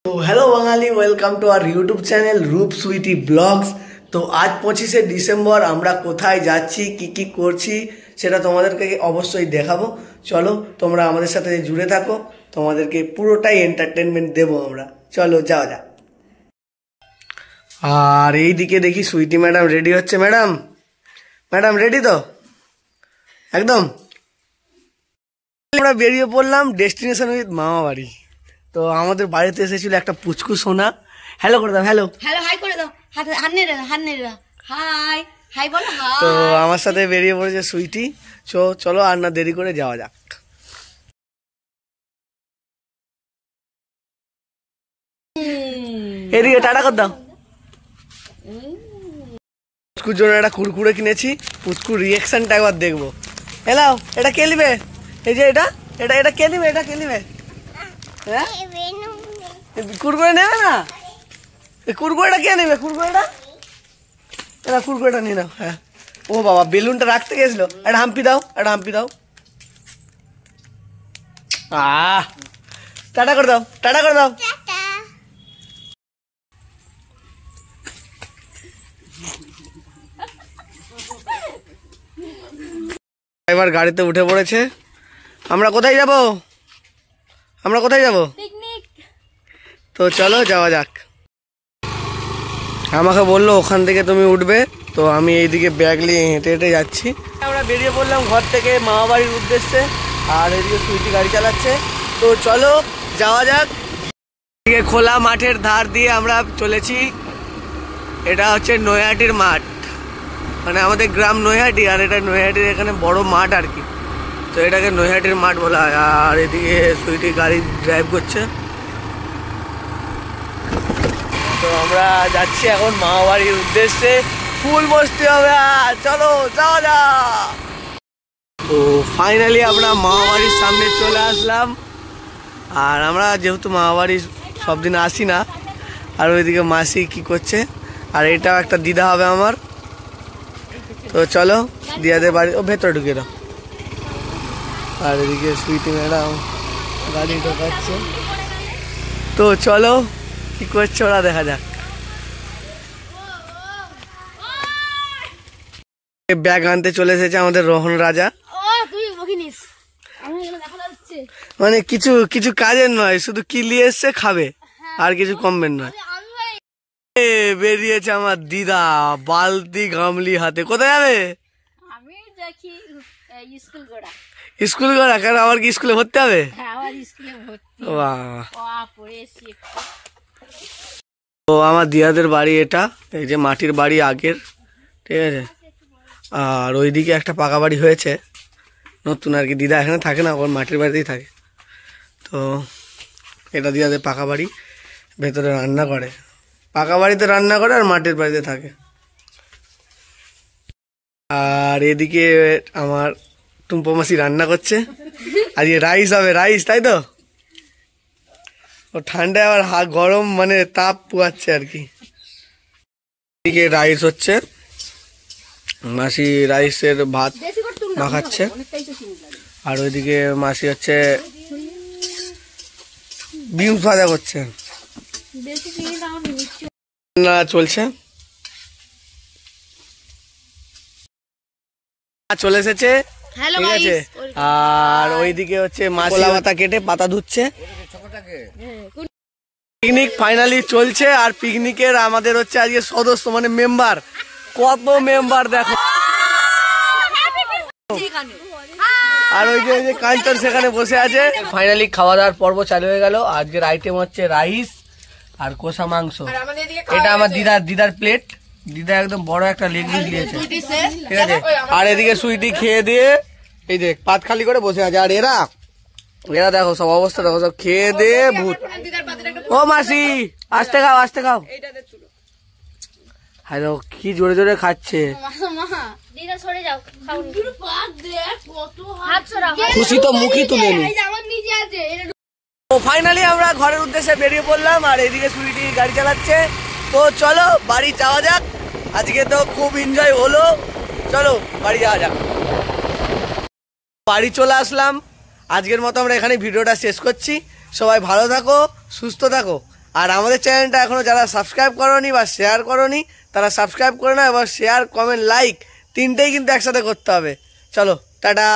তো hello Bangali, welcome to our YouTube channel Roop sweety blogs. তো আজ 25শে ডিসেম্বর আমরা কোথায় যাচ্ছি, কি কি করছি সেটা তোমাদেরকে অবশ্যই দেখাবো। চলো তোমরা আমাদের সাথে জুড়ে থাকো, তোমাদেরকে পুরোটাই এন্টারটেনমেন্ট দেবো আমরা। চলো যাওয়া যাক। আর এইদিকে দেখি সুইটি ম্যাডাম রেডি হচ্ছে। ম্যাডাম রেডি তো একদম? আমরা বেরিয়ে পড়লাম ডেস্টিনেশন উইথ মামা বাড়ি। তো আমাদের বাড়িতে এসেছিল একটা পুচকু সোনা। হ্যালো করে দাও, হ্যালো হ্যালো হাই করে দাও, হাত নেড়ে দাও, হাই হাই বলো হাই। তো আমার সাথে বেরিয়ে পড়েছে সুইটি। চলো আর না দেরি করে যাওয়া যাক। এদিকে টাটা কর দাও। পুচকুর জন্য একটা কুরকুরে কিনেছি, পুচকুর রিয়াকশনটা একবার দেখবো। হ্যালো, এটা কে নিবে? এই যে এটা এটা এটা কে নিবে? এটা কে নিবে? হ্যাঁ কুরকুরে নেবে না? কুরকুরেটা কে নেবে? কুরকুরেটা এটা কুরকুরেটা নিয়ে নাও। হ্যাঁ ও বাবা, বেলুনটা রাখতে গেছিল। একটা হাম্পি দাও, একটা হাম্পি দাও। টাটা করে দাও, টাটা করে দাও। এবার গাড়িতে উঠে পড়েছে। আমরা কোথায় যাব? পিকনিক। তো চলো যাওয়া যাক। আমাকে বললো ওখান থেকে তুমি উঠবে, তো আমি এইদিকে ব্যাগ নিয়ে হেঁটে হেঁটে যাচ্ছি। আমরা বেরিয়ে পড়লাম ঘর থেকে মামা বাড়ির উদ্দেশ্যে, আর এদিকে সুইটি গাড়ি চালাচ্ছে। তো চলো যাওয়া যাক। এদিকে খোলা মাঠের ধার দিয়ে আমরা চলেছি। এটা হচ্ছে নৈহাটির মাঠ, মানে আমাদের গ্রাম নৈহাটি, আর এটা নৈহাটির এখানে বড় মাঠ আর কি। তো এটাকে নৈহাটির মাঠ বলা হয়। আর এদিকে সুইটি গাড়ি ড্রাইভ করছে। তো আমরা যাচ্ছি এখন মামা বাড়ির উদ্দেশ্যে। ফুল বসতে হবে, চলো যাওয়া যাক। তো ফাইনালি আমরা মামা বাড়ির সামনে চলে আসলাম। আর আমরা যেহেতু মামা বাড়ি সব দিন আসি না, আর ওইদিকে মাসি কি করছে, আর এটাও একটা দিদা হবে আমার। তো চলো দিদাদের বাড়ি ও ভেতরে ঢুকে দাও। আর এদিকে সুইটি ম্যাডাম গাড়ি ঢোকাচ্ছে। তো চলো কি করছে ওরা দেখা যাক। ব্যাগ আনতে চলে এসেছে আমাদের রোহন রাজা। মানে কিছু কিছু কাজের নয়, শুধু কি নিয়ে এসছে খাবে, আর কিছু কমবেন নয়। বেরিয়েছে আমার দিদা বালতি গামলি হাতে। কোথায় যাবে? স্কুল করা কেন? আবার কি স্কুলে ভর্তি হবে? তো আমার দিদাদের বাড়ি এটা, এই যে মাটির বাড়ি আগের, ঠিক আছে। আর ওইদিকে একটা পাকা বাড়ি হয়েছে নতুন আর কি। দিদা এখানে থাকে না, ওর মাটির বাড়িতেই থাকে। তো এটা দিদাদের পাকা বাড়ি, ভেতরে রান্না করে। পাকা বাড়িতে রান্না করে আর মাটির বাড়িতে থাকে। আর এদিকে আমার টুম্পা মাসি রান্না করছে। আজকে রাইস হবে, রাইস, তাই তো? ও ঠান্ডায় আবার গরম মানে তাপ পোয়াচ্ছে আর কি। এদিকে রাইস হচ্ছে, মাসি রাইসের ভাত মাখাচ্ছে। আর ওইদিকে মাসি হচ্ছে বিনস ভাজা করছে। না চলছে, চলে এসেছে, ঠিক আছে। আর ওইদিকে হচ্ছে মাসি পাতা কেটে পাতা ধুচ্ছে। পিকনিক ফাইনালি চলছে। আর পিকনিকের আমাদের হচ্ছে আজকে সদস্য মানে মেম্বার, কত মেম্বার দেখো। আর ওই যে কাঞ্চন সেখানে বসে আছে। ফাইনালি খাওয়া দাওয়ার পর্ব চালু হয়ে গেল। আজকের আইটেম হচ্ছে রাইস আর কষা মাংস। এটা আমার দিদার প্লেট। দিদা একদম বড় একটা লেগ পিস দিয়েছে, ঠিক আছে। আর এদিকে সুইটি খেয়ে দিয়ে এই যে পাত খালি করে বসে আছে। আর এরা দেখো সব অবস্থা দেখো, সব খেয়ে দিয়ে ভূত। ও মাসি আস্তে খাও, আস্তে খাও। হ্যাঁ দেখো কি জোরে জোরে খাচ্ছে। খুশি তো মুখই তুলেনি। তো ফাইনালি আমরা ঘরের উদ্দেশ্যে বেরিয়ে পড়লাম। আর এদিকে সুইটি গাড়ি চালাচ্ছে। তো চলো বাড়ি যাওয়া যাক। আজকে তো খুব এনজয় হলো, চলো বাড়ি যাওয়া যাক। বাড়ি চলে আসলাম। আজকের মতো আমরা এখানে ভিডিওটা শেষ করছি। সবাই ভালো থাকো, সুস্থ থাকো। আর আমাদের চ্যানেলটা এখনও যারা সাবস্ক্রাইব করোনি বা শেয়ার করোনি তারা সাবস্ক্রাইব করে নাও, এবার শেয়ার, কমেন্ট, লাইক তিনটেই কিন্তু একসাথে করতে হবে। চলো টাটা।